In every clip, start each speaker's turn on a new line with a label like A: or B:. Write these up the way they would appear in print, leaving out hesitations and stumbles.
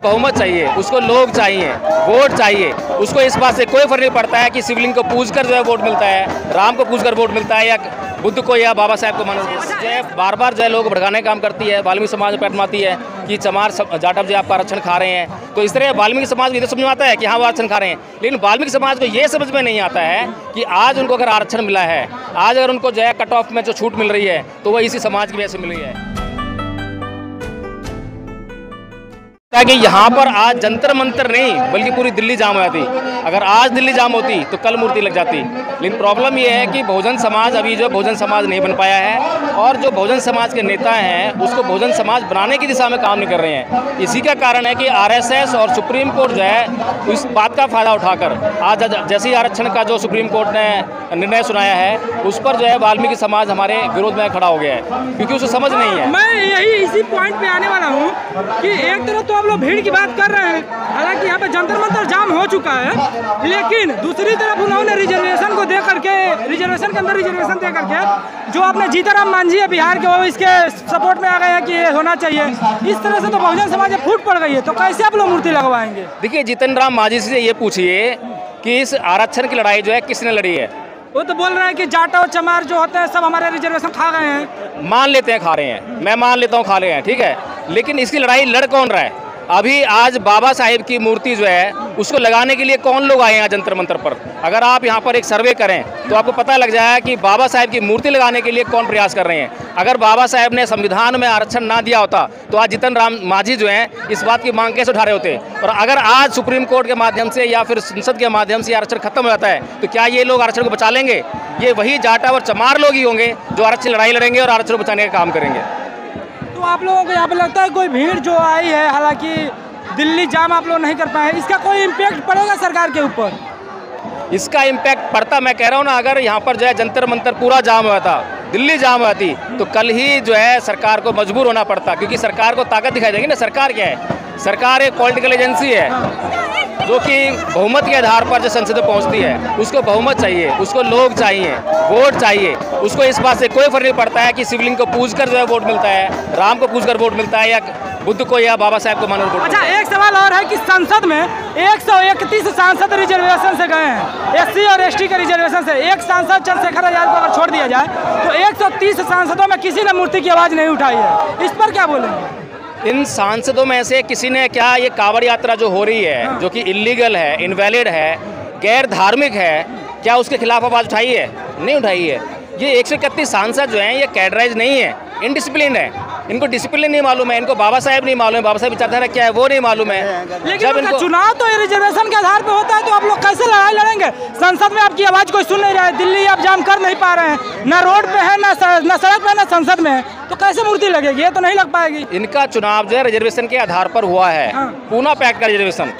A: बहुमत चाहिए, उसको लोग चाहिए, वोट चाहिए। उसको इस बात से कोई फर्क नहीं पड़ता है कि शिवलिंग को पूजकर जो है वोट मिलता है, राम को पूजकर वोट मिलता है, या बुद्ध को या बाबा साहेब को माना जो है बार जो है लोग भड़काने का काम करती है। वाल्मीकि समाज में पैटमाती है कि चमार जाटव जी आपका आरक्षण खा रहे हैं। तो इस तरह वाल्मीकि समाज को ये समझ में आता है कि हाँ वो आरक्षण खा रहे हैं, लेकिन वाल्मीकि समाज को ये समझ में नहीं आता है कि आज उनको अगर आरक्षण मिला है, आज अगर उनको जो है कट ऑफ में जो छूट मिल रही है, तो वो इसी समाज की वजह से मिल रही है। ताकि यहाँ पर आज जंतर मंतर नहीं बल्कि पूरी दिल्ली जाम हो जाती। अगर आज दिल्ली जाम होती तो कल मूर्ति लग जाती। लेकिन प्रॉब्लम ये है कि बहुजन समाज अभी जो बहुजन समाज नहीं बन पाया है, और जो बहुजन समाज के नेता हैं उसको बहुजन समाज बनाने की दिशा में काम नहीं कर रहे हैं। इसी का कारण है कि आरएसएस और सुप्रीम कोर्ट जो है इस बात का फायदा उठाकर आज जैसे ही आरक्षण का जो सुप्रीम कोर्ट ने निर्णय सुनाया है उस पर जो है वाल्मीकि समाज हमारे विरोध में खड़ा हो गया है, क्योंकि उसे समझ नहीं है।
B: मैं यही इसी पॉइंट पे आने वाला हूँ कि एक तरफ तो आप लोग भीड़ की बात कर रहे हैं, हालांकि यहाँ पे जंतर मंतर जाम हो चुका है, लेकिन दूसरी तरफ उन्होंने रिजर्वेशन को दे करके, रिजर्वेशन के अंदर रिजर्वेशन दे करके जो अपने जीतनराम मांझी है बिहार के, वो इसके सपोर्ट में आ गए हैं कि ये होना चाहिए। इस तरह से तो बहुजन समाज फूट पड़ गई है, तो कैसे आप लोग मूर्ति लगवाएंगे? देखिए,
A: जीतनराम मांझी से ये पूछिए कि इस आरक्षण की लड़ाई जो है किसने लड़ी है।
B: वो तो बोल रहे हैं कि जाटव चमार जो होते हैं सब हमारे रिजर्वेशन खा गए हैं।
A: मान लेते हैं खा रहे हैं, मैं मान लेता हूँ खा रहे हैं, ठीक है, लेकिन इसकी लड़ाई लड़ कौन रहा है? अभी आज बाबा साहेब की मूर्ति जो है उसको लगाने के लिए कौन लोग आए हैं जंतर मंतर पर? अगर आप यहाँ पर एक सर्वे करें तो आपको पता लग जाएगा कि बाबा साहेब की मूर्ति लगाने के लिए कौन प्रयास कर रहे हैं। अगर बाबा साहेब ने संविधान में आरक्षण ना दिया होता तो आज जीतनराम मांझी जो हैं इस बात की मांग कैसे उठा रहे होते? और अगर आज सुप्रीम कोर्ट के माध्यम से या फिर संसद के माध्यम से आरक्षण खत्म हो जाता है तो क्या ये लोग आरक्षण को बचा लेंगे? ये वही जाटा और चमार लोग ही होंगे जो आरक्षण लड़ाई लड़ेंगे और आरक्षण को बचाने का काम करेंगे।
B: तो आप लोगों को यहाँ पे लगता है कोई भीड़ जो आई है, हालांकि दिल्ली जाम आप लोग नहीं कर पाए, इसका कोई इम्पैक्ट पड़ेगा सरकार के ऊपर?
A: इसका इम्पैक्ट पड़ता, मैं कह रहा हूँ ना, अगर यहाँ पर जो है जंतर मंतर पूरा जाम हुआ था, दिल्ली जाम हुआ थी, तो कल ही जो है सरकार को मजबूर होना पड़ता, क्योंकि सरकार को ताकत दिखाई देगी ना। सरकार क्या है? सरकार एक पॉलिटिकल एजेंसी है जो कि बहुमत के आधार पर जो संसद में पहुंचती है। उसको बहुमत चाहिए, उसको लोग चाहिए, वोट चाहिए। उसको इस बात से कोई फर्क नहीं पड़ता है कि शिवलिंग को पूजकर जो है वोट मिलता है, राम को पूजकर वोट मिलता है, या बुद्ध को या बाबा साहेब को मानकर वोट।
B: अच्छा, एक सवाल और है कि संसद में 131 सांसद रिजर्वेशन से गए हैं, एससी और एसटी के रिजर्वेशन से। एक सांसद चंद्रशेखर आजाद को अगर छोड़ दिया जाए तो 130 सांसदों में किसी ने मूर्ति की आवाज़ नहीं उठाई है। इस पर क्या बोलेंगे?
A: इन सांसदों में से किसी ने क्या ये कांवड़ यात्रा जो हो रही है, जो कि इलीगल है, इनवैलिड है, गैर धार्मिक है, क्या उसके खिलाफ आवाज़ उठाई है? नहीं उठाई है। ये 131 सांसद जो हैं ये कैडराइज नहीं है, इनडिसिप्लिन है। इनको डिसिप्लिन नहीं मालूम है, इनको बाबा साहेब नहीं मालूम है, बाबा साहेब विचारधारा क्या है वो नहीं मालूम है।
B: लेकिन जब इनको चुनाव तो रिजर्वेशन के आधार पे होता है, तो आप लोग कैसे लड़ाई लड़ेंगे? संसद में आपकी आवाज़ कोई सुन नहीं रहा है, दिल्ली आप जाम कर नहीं पा रहे हैं, न रोड पे है, न सड़क पे, न संसद में है, तो कैसे मूर्ति लगेगी? ये तो नहीं लग पाएगी।
A: इनका चुनाव जो है रिजर्वेशन के आधार पर हुआ है। पूना पैक्ट का रिजर्वेशन,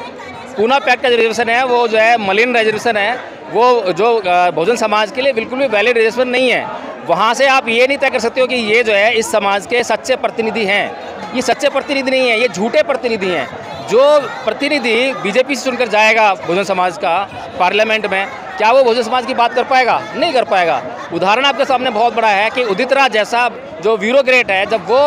A: पूना पैक्ट का रिजर्वेशन है, वो जो है मलिन रिजर्वेशन है, वो जो बहुजन समाज के लिए बिल्कुल भी वैलिड रिजर्वेशन नहीं है। वहाँ से आप ये नहीं तय कर सकते हो कि ये जो है इस समाज के सच्चे प्रतिनिधि हैं। ये सच्चे प्रतिनिधि नहीं है, ये झूठे प्रतिनिधि हैं। जो प्रतिनिधि बीजेपी से चुनकर जाएगा बहुजन समाज का पार्लियामेंट में, क्या वो बहुजन समाज की बात कर पाएगा? नहीं कर पाएगा। उदाहरण आपके सामने बहुत बड़ा है कि उदित राज जैसा जो ब्यूरोक्रेट है, जब वो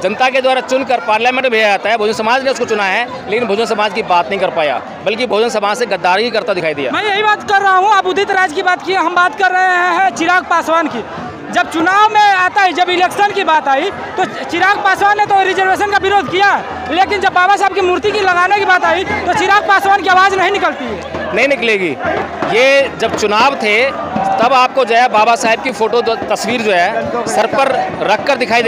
A: जनता के द्वारा चुनकर पार्लियामेंट में भेजा जाता है, बहुजन समाज ने उसको चुना है, लेकिन बहुजन समाज की बात नहीं कर पाया, बल्कि बहुजन समाज से गद्दारी करता दिखाई दिया।
B: मैं यही बात कर रहा हूँ। आप उदित राज की बात की, हम बात कर रहे हैं चिराग पासवान की। जब चुनाव में आता है, जब इलेक्शन की बात आई तो चिराग पासवान ने तो रिजर्वेशन का विरोध किया, लेकिन जब बाबा साहब की मूर्ति की लगाने की बात आई तो चिराग पासवान की आवाज़ नहीं निकलती है।
A: नहीं निकलेगी। ये जब चुनाव थे तब आपको जो है बाबा साहेब की फोटो तस्वीर जो है सर पर रख कर दिखाई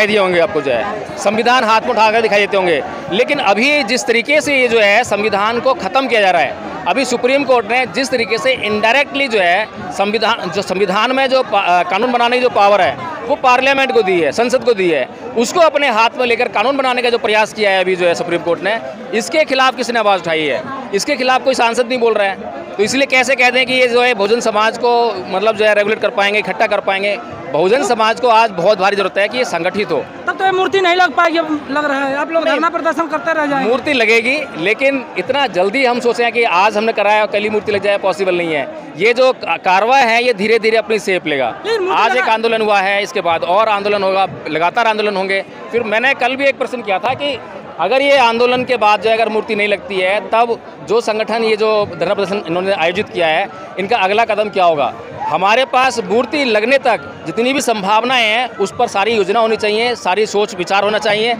A: दिए होंगे आपको, जो है संविधान हाथ में उठाकर दिखाई देते होंगे। लेकिन अभी जिस तरीके से ये जो है संविधान को ख़त्म किया जा रहा है, अभी सुप्रीम कोर्ट ने जिस तरीके से इनडायरेक्टली जो है संविधान में जो कानून बनाने की जो पावर है वो पार्लियामेंट को दी है, संसद को दी है, उसको अपने हाथ में लेकर कानून बनाने का जो प्रयास किया है अभी जो है सुप्रीम कोर्ट ने, इसके खिलाफ किसने आवाज़ उठाई है? इसके खिलाफ कोई सांसद नहीं बोल रहा है। तो इसलिए कैसे कहते हैं कि ये जो है बहुजन समाज को मतलब जो है रेगुलेट कर पाएंगे, इकट्ठा कर पाएंगे? बहुजन समाज को आज बहुत भारी जरूरत है कि ये संगठित हो।
B: तब तो ये मूर्ति नहीं लग पाएगी, लग रहा है। आप लोग धरना प्रदर्शन करते रह जाएंगे।
A: मूर्ति लगेगी, लेकिन इतना जल्दी हम सोचे हैं कि आज हमने कराया और कल ही मूर्ति लग जाए, पॉसिबल नहीं है। ये जो कार्रवाई है ये धीरे धीरे अपनी शेप लेगा। आज एक आंदोलन हुआ है, इसके बाद और आंदोलन होगा, लगातार आंदोलन होंगे। फिर मैंने कल भी एक प्रश्न किया था कि अगर ये आंदोलन के बाद जो है अगर मूर्ति नहीं लगती है, तब जो संगठन ये जो धरना प्रदर्शन इन्होंने आयोजित किया है, इनका अगला कदम क्या होगा? हमारे पास मूर्ति लगने तक जितनी भी संभावनाएं हैं उस पर सारी योजना होनी चाहिए, सारी सोच विचार होना चाहिए।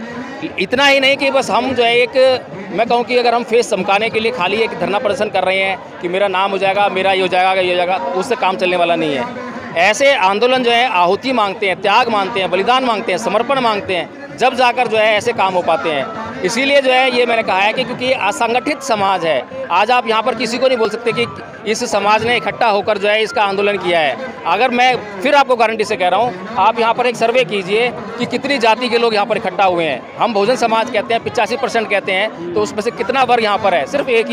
A: इतना ही नहीं कि बस हम जो है मैं कहूँ कि अगर हम फेस चमकाने के लिए खाली एक धरना प्रदर्शन कर रहे हैं कि मेरा नाम हो जाएगा, मेरा ये हो जाएगा, ये हो जाएगा, उससे काम चलने वाला नहीं है। ऐसे आंदोलन जो है आहुति मांगते हैं, त्याग मांगते हैं, बलिदान मांगते हैं, समर्पण मांगते हैं, जब जाकर जो है ऐसे काम हो पाते हैं। इसीलिए जो है ये मैंने कहा है कि क्योंकि असंगठित समाज है, आज आप यहाँ पर किसी को नहीं बोल सकते कि इस समाज ने इकट्ठा होकर जो है इसका आंदोलन किया है। अगर मैं फिर आपको गारंटी से कह रहा हूँ, आप यहाँ पर एक सर्वे कीजिए कि कितनी जाति के लोग यहाँ पर इकट्ठा हुए हैं। हम बहुजन समाज कहते हैं, 85% कहते हैं, तो उसमें से कितना वर्ग यहाँ पर है? सिर्फ एक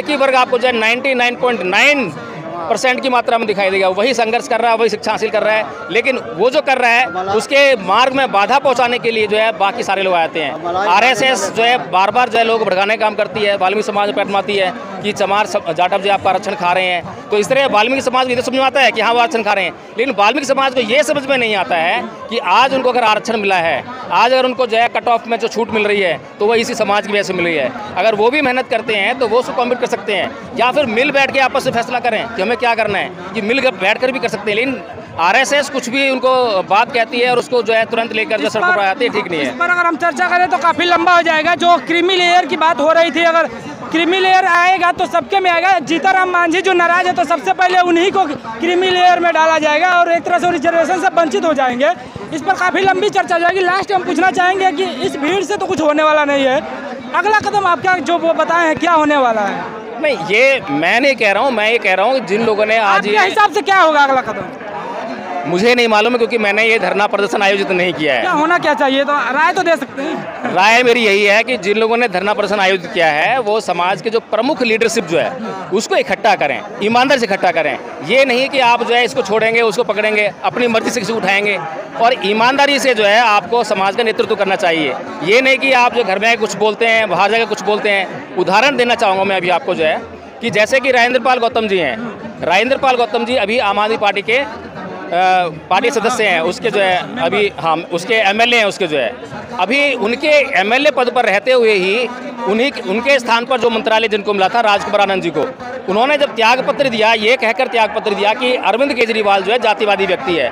A: ही वर्ग आपको जो है 99.9% की मात्रा में दिखाई देगा। वही संघर्ष कर रहा है, वही शिक्षा हासिल कर रहा है, लेकिन वो जो कर रहा है उसके मार्ग में बाधा पहुंचाने के लिए जो है बाकी सारे लोग आते हैं। आरएसएस जो है बार बार जो है लोग भड़काने का काम करती है, वाल्मीकि समाज में पैटमाती है कि चमार जाटव जो आपका आरक्षण खा रहे हैं। तो इस तरह वाल्मीकि समाज को ये समझ में आता है कि हाँ वो आरक्षण खा रहे हैं, लेकिन वाल्मीकि समाज को ये समझ में नहीं आता है कि आज उनको अगर आरक्षण मिला है, आज अगर उनको जो है कट ऑफ में जो छूट मिल रही है, तो वो इसी समाज की वजह से मिल रही है। अगर वो भी मेहनत करते हैं तो वो उसको कॉम्पीट कर सकते हैं, या फिर मिल बैठ के आपस में फैसला करें कि हमें क्या करना है, कि मिल बैठ कर भी कर सकते हैं। लेकिन आरएसएस कुछ भी उनको बात कहती है और उसको जो है तुरंत लेकर जो सड़कों पर आते हैं, ठीक नहीं है।
B: इस पर अगर हम चर्चा करें तो काफ़ी लंबा हो जाएगा। जो क्रीमी लेयर की बात हो रही थी, अगर क्रीमी लेयर आएगा तो सबके में आएगा। जीताराम मांझी जो नाराज है, तो सबसे पहले उन्हीं को क्रीमी लेयर में डाला जाएगा और एक तरह से रिजर्वेशन से वंचित हो जाएंगे। इस पर काफ़ी लंबी चर्चा हो जाएगी। लास्ट हम पूछना चाहेंगे कि इस भीड़ से तो कुछ होने वाला नहीं है, अगला कदम आप क्या जो वो बताएं हैं क्या होने वाला है?
A: नहीं, ये मैं नहीं कह रहा हूँ, मैं ये कह रहा हूँ कि जिन लोगों ने आज
B: आपके हिसाब से क्या होगा अगला कदम?
A: मुझे नहीं मालूम है, क्योंकि मैंने ये धरना प्रदर्शन आयोजित नहीं किया है।
B: क्या होना क्या चाहिए, तो राय तो दे सकते हैं।
A: राय मेरी यही है कि जिन लोगों ने धरना प्रदर्शन आयोजित किया है वो समाज के जो प्रमुख लीडरशिप जो है उसको इकट्ठा करें, ईमानदारी से इकट्ठा करें। ये नहीं कि आप जो है इसको छोड़ेंगे, उसको पकड़ेंगे, अपनी मर्जी से किसी उठाएंगे, और ईमानदारी से जो है आपको समाज का नेतृत्व करना चाहिए। ये नहीं कि आप जो घर में कुछ बोलते हैं, बाहर जाकर कुछ बोलते हैं। उदाहरण देना चाहूँगा मैं अभी आपको जो है कि जैसे कि राजेंद्र पाल गौतम जी हैं, राजेंद्र पाल गौतम जी अभी आम आदमी पार्टी के पार्टी सदस्य हैं, उसके जो है अभी हाँ उसके एमएलए हैं, उसके जो है अभी उनके एमएलए पद पर रहते हुए ही उनके स्थान पर जो मंत्रालय जिनको मिला था राजकुमार आनंद जी को, उन्होंने जब त्याग पत्र दिया, ये कहकर त्याग पत्र दिया कि अरविंद केजरीवाल जो है जातिवादी व्यक्ति है।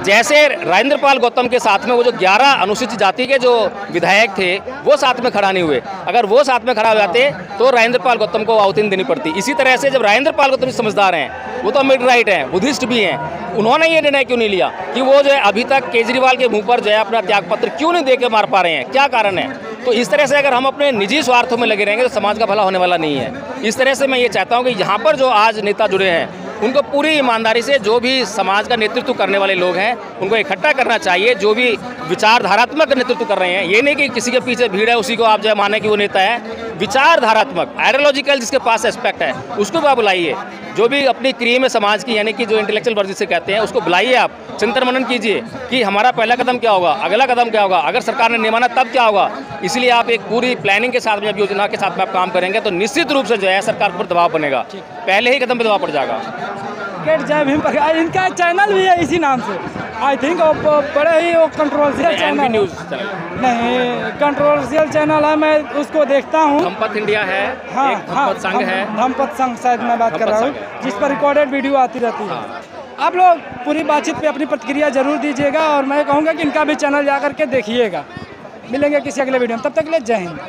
A: जैसे राजेंद्र पाल गौतम के साथ में वो जो 11 अनुसूचित जाति के जो विधायक थे वो साथ में खड़ा नहीं हुए। अगर वो साथ में खड़ा हो जाते तो राजेंद्र पाल गौतम को आहुति देनी पड़ती। इसी तरह से जब राजेंद्र पाल गौतम समझदार हैं, वो तो मिड राइट हैं, बुद्धिस्ट भी हैं, उन्होंने ये निर्णय क्यों नहीं लिया कि वो जो है अभी तक केजरीवाल के मुंह पर जो है अपना त्याग पत्र क्यों नहीं दे के मार पा रहे हैं, क्या कारण है? तो इस तरह से अगर हम अपने निजी स्वार्थों में लगे रहेंगे तो समाज का भला होने वाला नहीं है। इस तरह से मैं ये चाहता हूँ कि यहाँ पर जो आज नेता जुड़े हैं उनको पूरी ईमानदारी से जो भी समाज का नेतृत्व करने वाले लोग हैं उनको इकट्ठा करना चाहिए, जो भी विचारधारात्मक नेतृत्व कर रहे हैं। ये नहीं कि किसी के पीछे भीड़ है उसी को आप जो है माने कि वो नेता है। विचारधारात्मक आइडियोलॉजिकल जिसके पास एस्पेक्ट है उसको भी आप बुलाइए, जो भी अपनी क्रीम है समाज की, यानी कि जो इंटेलेक्चुअल वर्ग जिसे कहते हैं, उसको बुलाइए, आप चिंतन मनन कीजिए कि हमारा पहला कदम क्या होगा, अगला कदम क्या होगा, अगर सरकार ने नहीं माना तब क्या होगा। इसलिए आप एक पूरी प्लानिंग के साथ में, जब योजना के साथ में आप काम करेंगे तो निश्चित रूप से जो है सरकार पर दबाव बनेगा, पहले ही कदम पर दबाव पड़ जाएगा।
B: जय भीम, इनका चैनल भी है इसी नाम से, आई थिंक बड़े ही वो कंट्रोवर्शियल चैनल
A: न्यूज़ चैनल
B: नहीं, कंट्रोवर्शियल चैनल है, मैं उसको देखता हूँ।
A: धम्मपथ इंडिया है,
B: हाँ,
A: एक धम्मपथ संघ है,
B: धम्मपथ संघ शायद मैं बात कर रहा हूँ, जिस पर रिकॉर्डेड वीडियो आती रहती है। आप लोग पूरी बातचीत पे अपनी प्रतिक्रिया जरूर दीजिएगा और मैं कहूँगा कि इनका भी चैनल जा करके देखिएगा। मिलेंगे किसी अगले वीडियो में, तब तक के लिए जय हिंद।